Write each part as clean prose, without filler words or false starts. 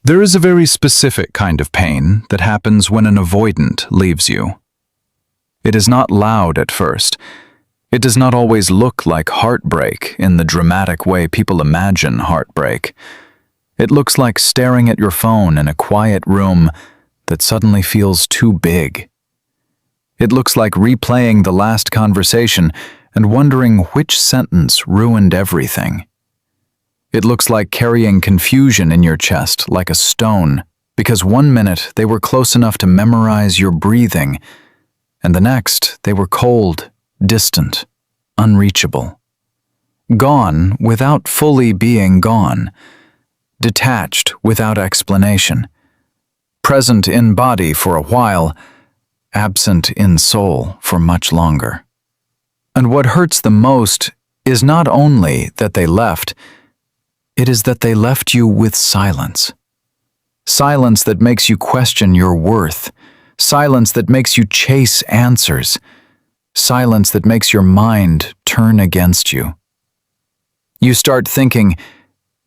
There is a very specific kind of pain that happens when an avoidant leaves you. It is not loud at first. It does not always look like heartbreak in the dramatic way people imagine heartbreak. It looks like staring at your phone in a quiet room that suddenly feels too big. It looks like replaying the last conversation and wondering which sentence ruined everything. It looks like carrying confusion in your chest like a stone, because 1 minute they were close enough to memorize your breathing, and the next they were cold, distant, unreachable. Gone without fully being gone. Detached without explanation. Present in body for a while, absent in soul for much longer. And what hurts the most is not only that they left, it is that they left you with silence. Silence that makes you question your worth. Silence that makes you chase answers. Silence that makes your mind turn against you. You start thinking,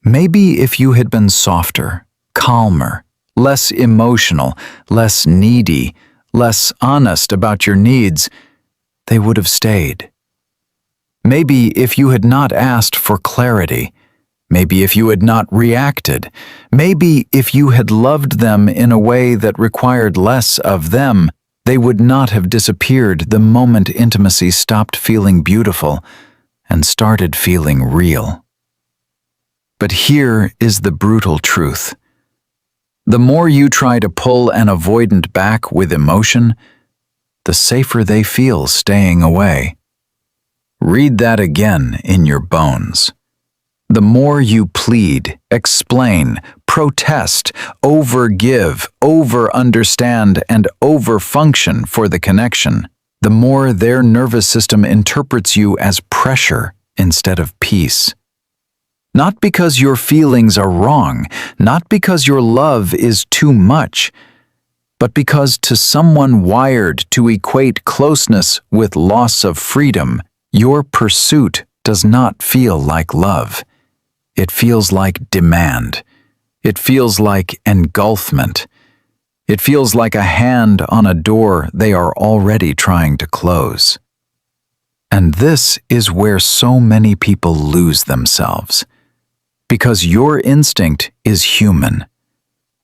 maybe if you had been softer, calmer, less emotional, less needy, less honest about your needs, they would have stayed. Maybe if you had not asked for clarity, maybe if you had not reacted, maybe if you had loved them in a way that required less of them, they would not have disappeared the moment intimacy stopped feeling beautiful and started feeling real. But here is the brutal truth. The more you try to pull an avoidant back with emotion, the safer they feel staying away. Read that again in your bones. The more you plead, explain, protest, overgive, over-understand, and over-function for the connection, the more their nervous system interprets you as pressure instead of peace. Not because your feelings are wrong, not because your love is too much, but because to someone wired to equate closeness with loss of freedom, your pursuit does not feel like love. It feels like demand. It feels like engulfment. It feels like a hand on a door they are already trying to close. And this is where so many people lose themselves. Because your instinct is human.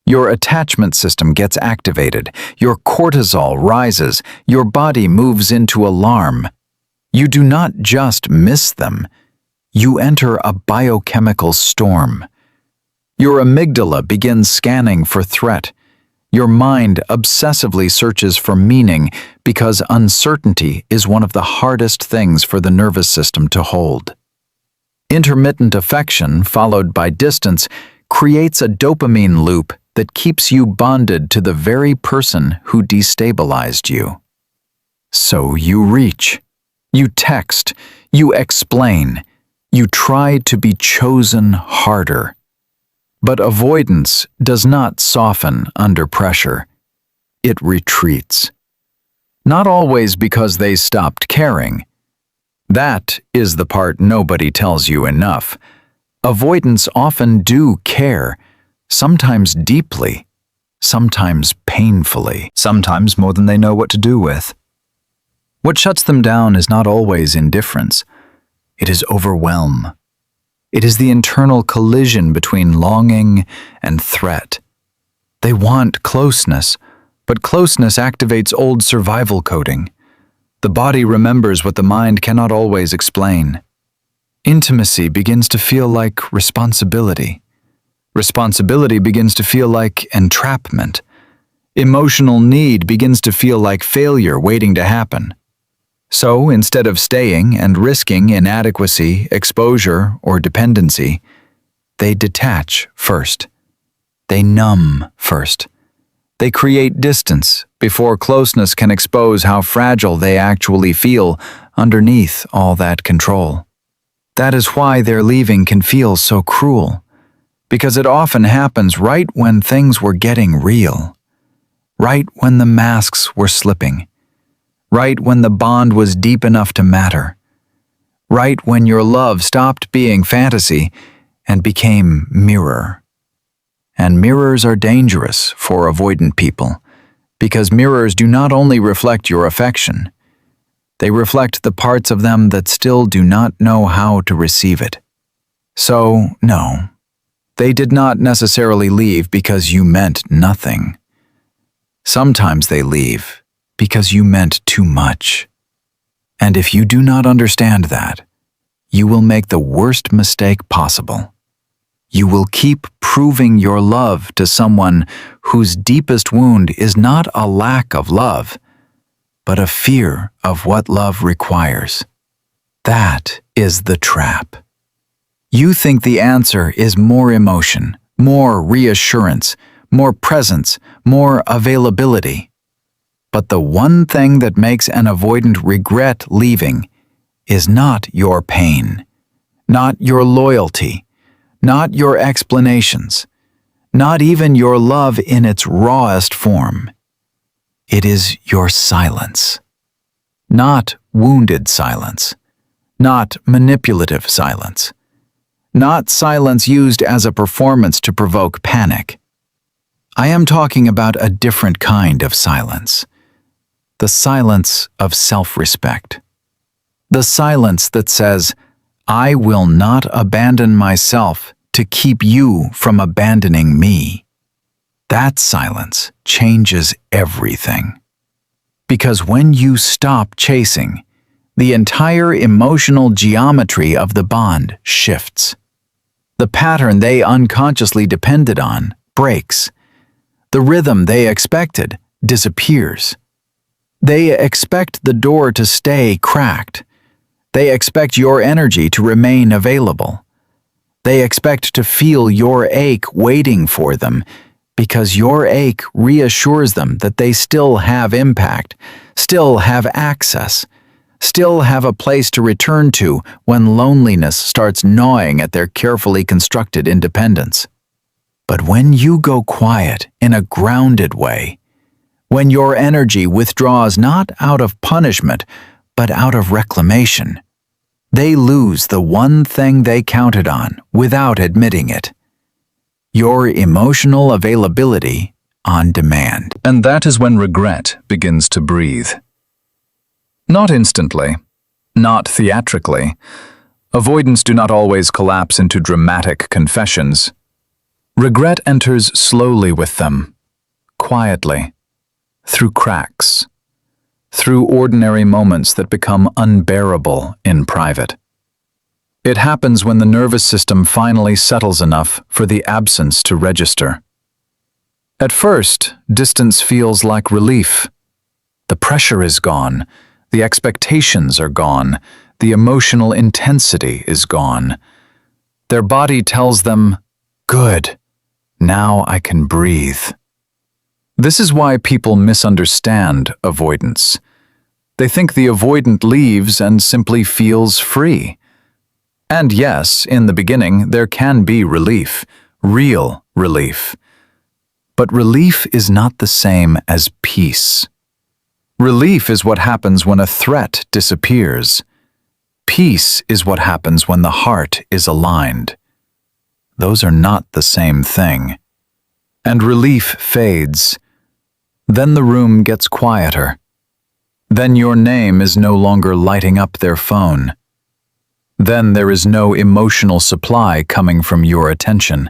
Your attachment system gets activated, your cortisol rises, your body moves into alarm. You do not just miss them, you enter a biochemical storm. Your amygdala begins scanning for threat. Your mind obsessively searches for meaning because uncertainty is one of the hardest things for the nervous system to hold. Intermittent affection, followed by distance, creates a dopamine loop that keeps you bonded to the very person who destabilized you. So you reach, you text, you explain, you try to be chosen harder. But avoidance does not soften under pressure. It retreats. Not always because they stopped caring. That is the part nobody tells you enough. Avoidants often do care, sometimes deeply, sometimes painfully, sometimes more than they know what to do with. What shuts them down is not always indifference. It is overwhelm. It is the internal collision between longing and threat. They want closeness, but closeness activates old survival coding. The body remembers what the mind cannot always explain. Intimacy begins to feel like responsibility. Responsibility begins to feel like entrapment. Emotional need begins to feel like failure waiting to happen. So, instead of staying and risking inadequacy, exposure, or dependency, they detach first. They numb first. They create distance before closeness can expose how fragile they actually feel underneath all that control. That is why their leaving can feel so cruel, because it often happens right when things were getting real, right when the masks were slipping, right when the bond was deep enough to matter, right when your love stopped being fantasy and became mirror. And mirrors are dangerous for avoidant people, because mirrors do not only reflect your affection, they reflect the parts of them that still do not know how to receive it. So, no, they did not necessarily leave because you meant nothing. Sometimes they leave because you meant too much. And if you do not understand that, you will make the worst mistake possible. You will keep proving your love to someone whose deepest wound is not a lack of love, but a fear of what love requires. That is the trap. You think the answer is more emotion, more reassurance, more presence, more availability. But the one thing that makes an avoidant regret leaving is not your pain, not your loyalty, not your explanations, not even your love in its rawest form. It is your silence. Not wounded silence, not manipulative silence, not silence used as a performance to provoke panic. I am talking about a different kind of silence. The silence of self-respect. The silence that says, I will not abandon myself to keep you from abandoning me. That silence changes everything. Because when you stop chasing, the entire emotional geometry of the bond shifts. The pattern they unconsciously depended on breaks. The rhythm they expected disappears. They expect the door to stay cracked. They expect your energy to remain available. They expect to feel your ache waiting for them, because your ache reassures them that they still have impact, still have access, still have a place to return to when loneliness starts gnawing at their carefully constructed independence. But when you go quiet in a grounded way, when your energy withdraws not out of punishment, but out of reclamation, they lose the one thing they counted on without admitting it. Your emotional availability on demand. And that is when regret begins to breathe. Not instantly, not theatrically. Avoidants do not always collapse into dramatic confessions. Regret enters slowly with them, quietly, through cracks, through ordinary moments that become unbearable in private. It happens when the nervous system finally settles enough for the absence to register. At first, distance feels like relief. The pressure is gone, the expectations are gone, the emotional intensity is gone. Their body tells them, "Good, now I can breathe." This is why people misunderstand avoidance. They think the avoidant leaves and simply feels free. And yes, in the beginning, there can be relief, real relief. But relief is not the same as peace. Relief is what happens when a threat disappears. Peace is what happens when the heart is aligned. Those are not the same thing. And relief fades. Then the room gets quieter. Then your name is no longer lighting up their phone. Then there is no emotional supply coming from your attention.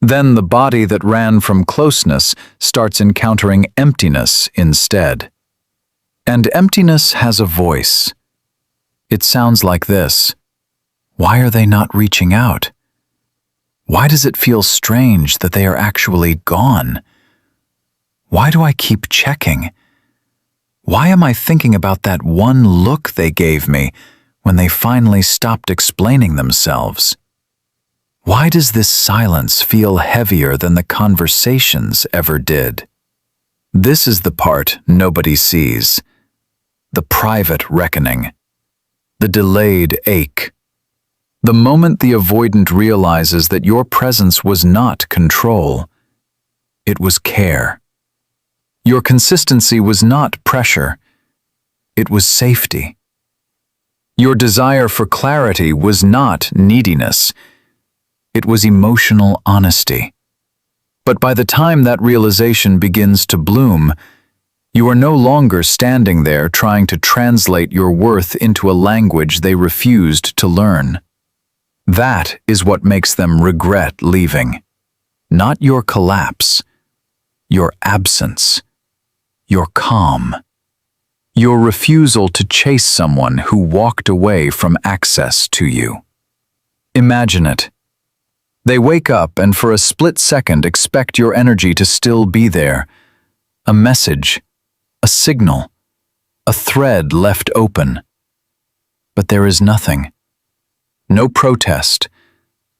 Then the body that ran from closeness starts encountering emptiness instead. And emptiness has a voice. It sounds like this. Why are they not reaching out? Why does it feel strange that they are actually gone? Why do I keep checking? Why am I thinking about that one look they gave me when they finally stopped explaining themselves? Why does this silence feel heavier than the conversations ever did? This is the part nobody sees. The private reckoning. The delayed ache. The moment the avoidant realizes that your presence was not control, it was care. Your consistency was not pressure, it was safety. Your desire for clarity was not neediness, it was emotional honesty. But by the time that realization begins to bloom, you are no longer standing there trying to translate your worth into a language they refused to learn. That is what makes them regret leaving. Not your collapse, your absence, your calm, your refusal to chase someone who walked away from access to you. Imagine it. They wake up and for a split second expect your energy to still be there. A message, a signal, a thread left open. But there is nothing. No protest,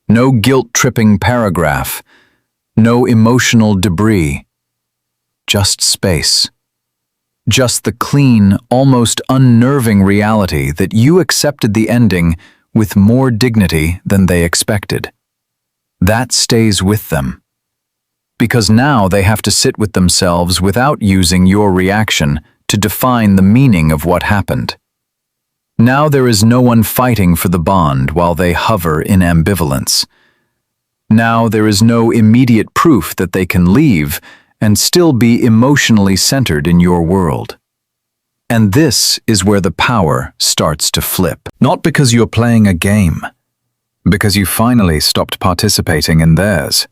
no guilt-tripping paragraph, no emotional debris. Just space. Just the clean, almost unnerving reality that you accepted the ending with more dignity than they expected. That stays with them. Because now they have to sit with themselves without using your reaction to define the meaning of what happened. Now there is no one fighting for the bond while they hover in ambivalence. Now there is no immediate proof that they can leave and still be emotionally centered in your world. And this is where the power starts to flip. Not because you're playing a game, because you finally stopped participating in theirs.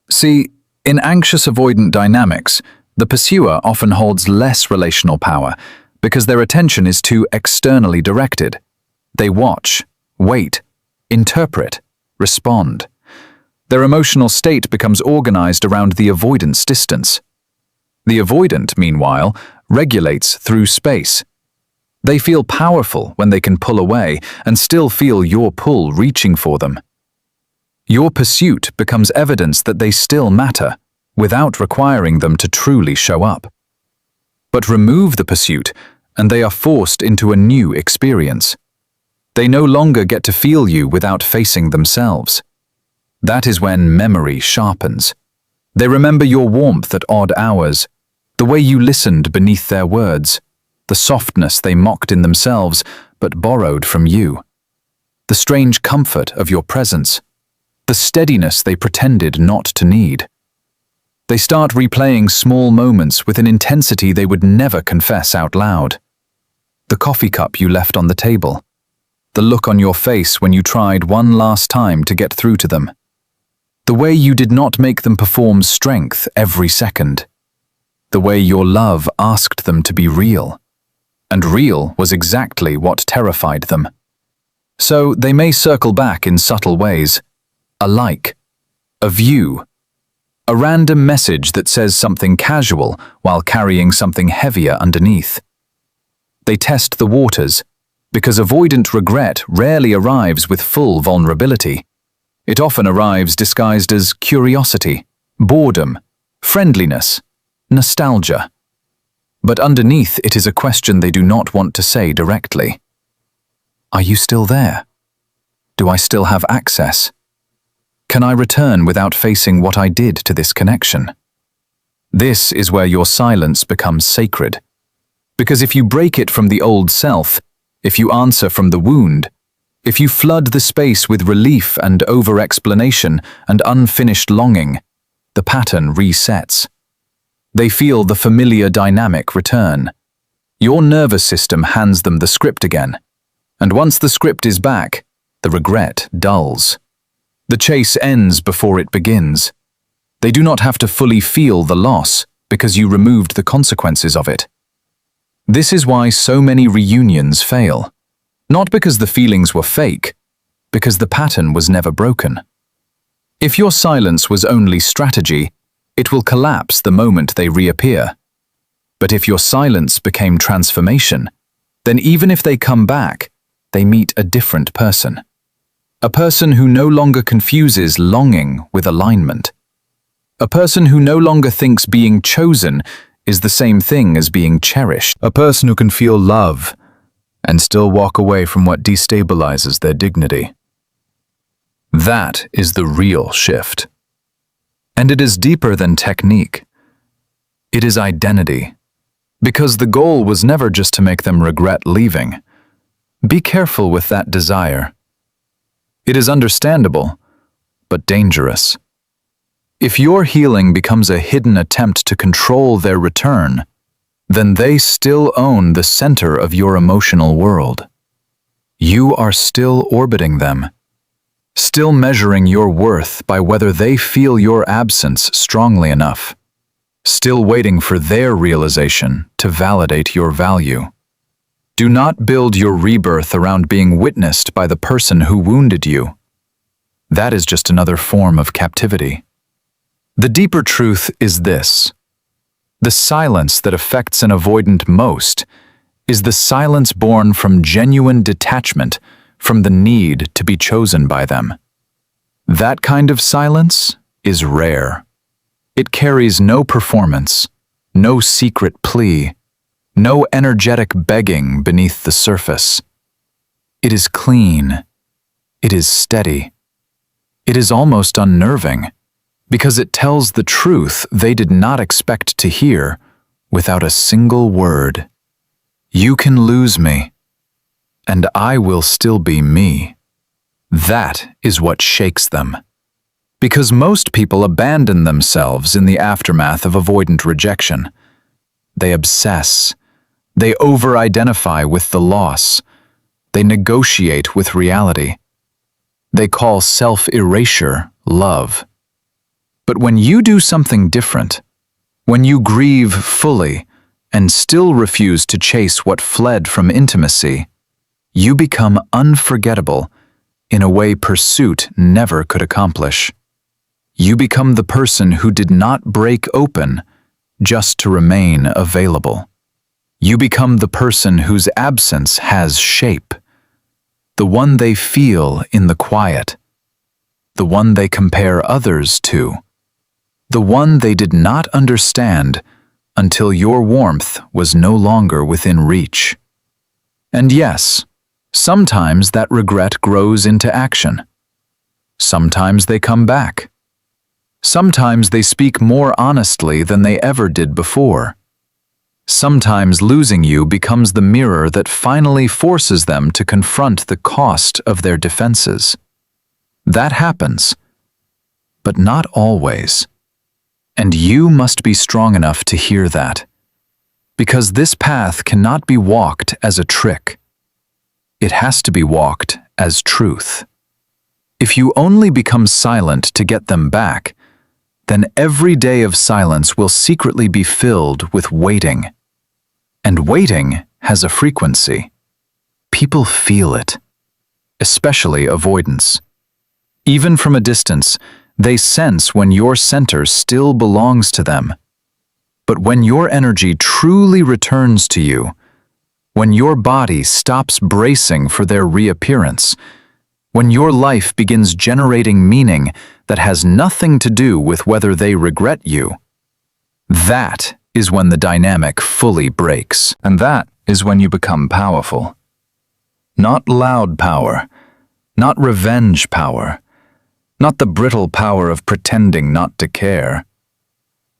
See, in anxious-avoidant dynamics, the pursuer often holds less relational power because their attention is too externally directed. They watch, wait, interpret, respond. Their emotional state becomes organized around the avoidance distance. The avoidant, meanwhile, regulates through space. They feel powerful when they can pull away and still feel your pull reaching for them. Your pursuit becomes evidence that they still matter, without requiring them to truly show up. But remove the pursuit, and they are forced into a new experience. They no longer get to feel you without facing themselves. That is when memory sharpens. They remember your warmth at odd hours, the way you listened beneath their words, the softness they mocked in themselves but borrowed from you, the strange comfort of your presence, the steadiness they pretended not to need. They start replaying small moments with an intensity they would never confess out loud. The coffee cup you left on the table, the look on your face when you tried one last time to get through to them, the way you did not make them perform strength every second, the way your love asked them to be real. And real was exactly what terrified them. So they may circle back in subtle ways. A like, a view, a random message that says something casual while carrying something heavier underneath. They test the waters, because avoidant regret rarely arrives with full vulnerability. It often arrives disguised as curiosity, boredom, friendliness, nostalgia. But underneath it is a question they do not want to say directly. Are you still there? Do I still have access? Can I return without facing what I did to this connection? This is where your silence becomes sacred. Because if you break it from the old self, if you answer from the wound, if you flood the space with relief and over-explanation and unfinished longing, the pattern resets. They feel the familiar dynamic return. Your nervous system hands them the script again. And once the script is back, the regret dulls. The chase ends before it begins. They do not have to fully feel the loss because you removed the consequences of it. This is why so many reunions fail. Not because the feelings were fake, because the pattern was never broken. If your silence was only strategy, it will collapse the moment they reappear. But if your silence became transformation, then even if they come back, they meet a different person. A person who no longer confuses longing with alignment. A person who no longer thinks being chosen is the same thing as being cherished. A person who can feel love and still walk away from what destabilizes their dignity. That is the real shift. And it is deeper than technique. It is identity. Because the goal was never just to make them regret leaving. Be careful with that desire. It is understandable, but dangerous. If your healing becomes a hidden attempt to control their return, then they still own the center of your emotional world. You are still orbiting them, still measuring your worth by whether they feel your absence strongly enough, still waiting for their realization to validate your value. Do not build your rebirth around being witnessed by the person who wounded you. That is just another form of captivity. The deeper truth is this: the silence that affects an avoidant most is the silence born from genuine detachment from the need to be chosen by them. That kind of silence is rare. It carries no performance, no secret plea, no energetic begging beneath the surface. It is clean. It is steady. It is almost unnerving, because it tells the truth they did not expect to hear without a single word. You can lose me, and I will still be me. That is what shakes them. Because most people abandon themselves in the aftermath of avoidant rejection. They obsess. They over-identify with the loss. They negotiate with reality. They call self-erasure love. But when you do something different, when you grieve fully and still refuse to chase what fled from intimacy, you become unforgettable in a way pursuit never could accomplish. You become the person who did not break open just to remain available. You become the person whose absence has shape, the one they feel in the quiet, the one they compare others to, the one they did not understand until your warmth was no longer within reach. And yes, sometimes that regret grows into action. Sometimes they come back. Sometimes they speak more honestly than they ever did before. Sometimes losing you becomes the mirror that finally forces them to confront the cost of their defenses. That happens, but not always. And you must be strong enough to hear that, because this path cannot be walked as a trick. It has to be walked as truth. If you only become silent to get them back, then every day of silence will secretly be filled with waiting. And waiting has a frequency. People feel it, especially avoidance. Even from a distance, they sense when your center still belongs to them. But when your energy truly returns to you, when your body stops bracing for their reappearance, when your life begins generating meaning that has nothing to do with whether they regret you, that is when the dynamic fully breaks. And that is when you become powerful. Not loud power, not revenge power, not the brittle power of pretending not to care.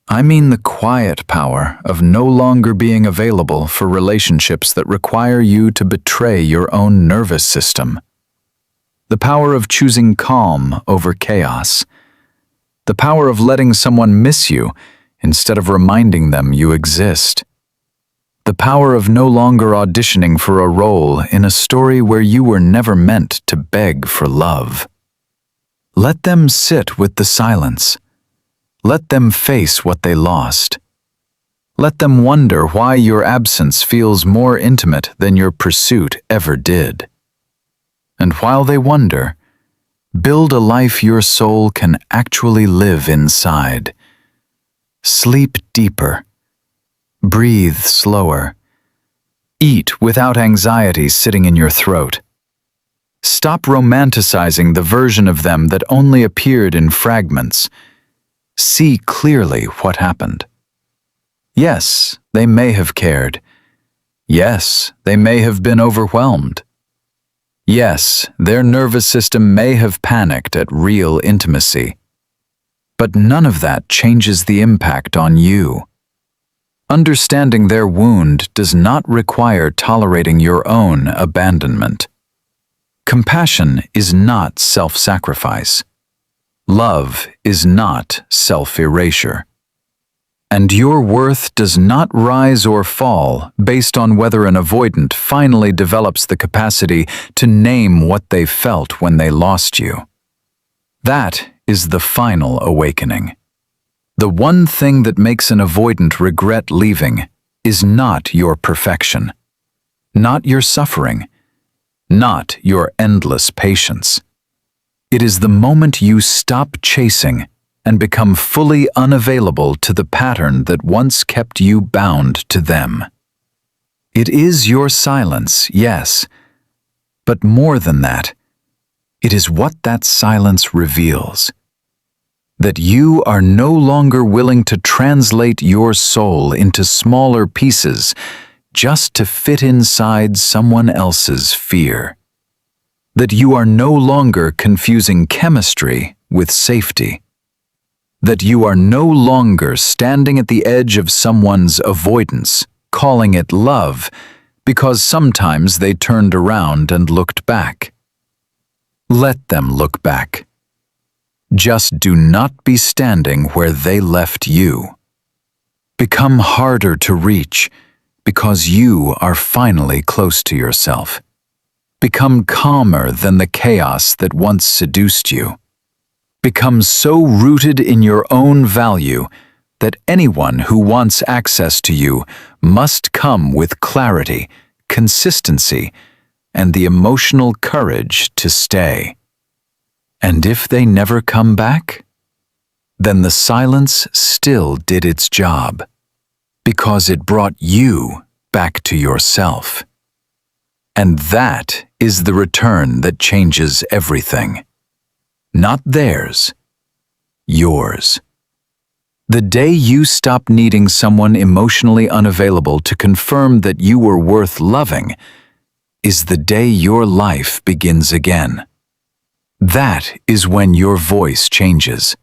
I mean the quiet power of no longer being available for relationships that require you to betray your own nervous system. The power of choosing calm over chaos. The power of letting someone miss you instead of reminding them you exist. The power of no longer auditioning for a role in a story where you were never meant to beg for love. Let them sit with the silence. Let them face what they lost. Let them wonder why your absence feels more intimate than your pursuit ever did. And while they wonder, build a life your soul can actually live inside. Sleep deeper. Breathe slower. Eat without anxiety sitting in your throat. Stop romanticizing the version of them that only appeared in fragments. See clearly what happened. Yes, they may have cared. Yes, they may have been overwhelmed. Yes, their nervous system may have panicked at real intimacy. But none of that changes the impact on you. Understanding their wound does not require tolerating your own abandonment. Compassion is not self-sacrifice. Love is not self-erasure. And your worth does not rise or fall based on whether an avoidant finally develops the capacity to name what they felt when they lost you. That is the final awakening. The one thing that makes an avoidant regret leaving is not your perfection, not your suffering, not your endless patience. It is the moment you stop chasing and become fully unavailable to the pattern that once kept you bound to them. It is your silence, yes, but more than that, it is what that silence reveals. That you are no longer willing to translate your soul into smaller pieces just to fit inside someone else's fear. That you are no longer confusing chemistry with safety. That you are no longer standing at the edge of someone's avoidance, calling it love, because sometimes they turned around and looked back. Let them look back. Just do not be standing where they left you. Become harder to reach because you are finally close to yourself. Become calmer than the chaos that once seduced you. Become so rooted in your own value that anyone who wants access to you must come with clarity, consistency, and the emotional courage to stay. And if they never come back, then the silence still did its job, because it brought you back to yourself. And that is the return that changes everything. Not theirs, yours. The day you stop needing someone emotionally unavailable to confirm that you were worth loving is the day your life begins again. That is when your voice changes.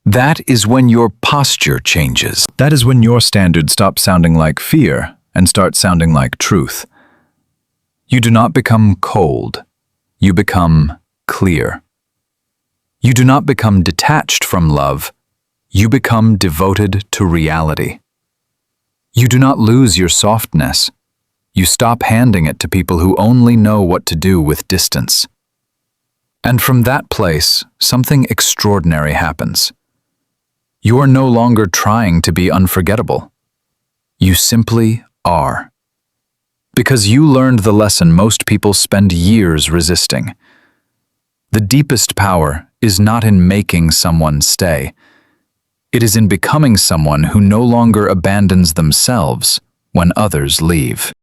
That is when your posture changes. That is when your standards stop sounding like fear and start sounding like truth. You do not become cold. You become clear. You do not become detached from love. You become devoted to reality. You do not lose your softness. You stop handing it to people who only know what to do with distance. And from that place, something extraordinary happens. You are no longer trying to be unforgettable. You simply are. Because you learned the lesson most people spend years resisting. The deepest power is not in making someone stay. It is in becoming someone who no longer abandons themselves when others leave.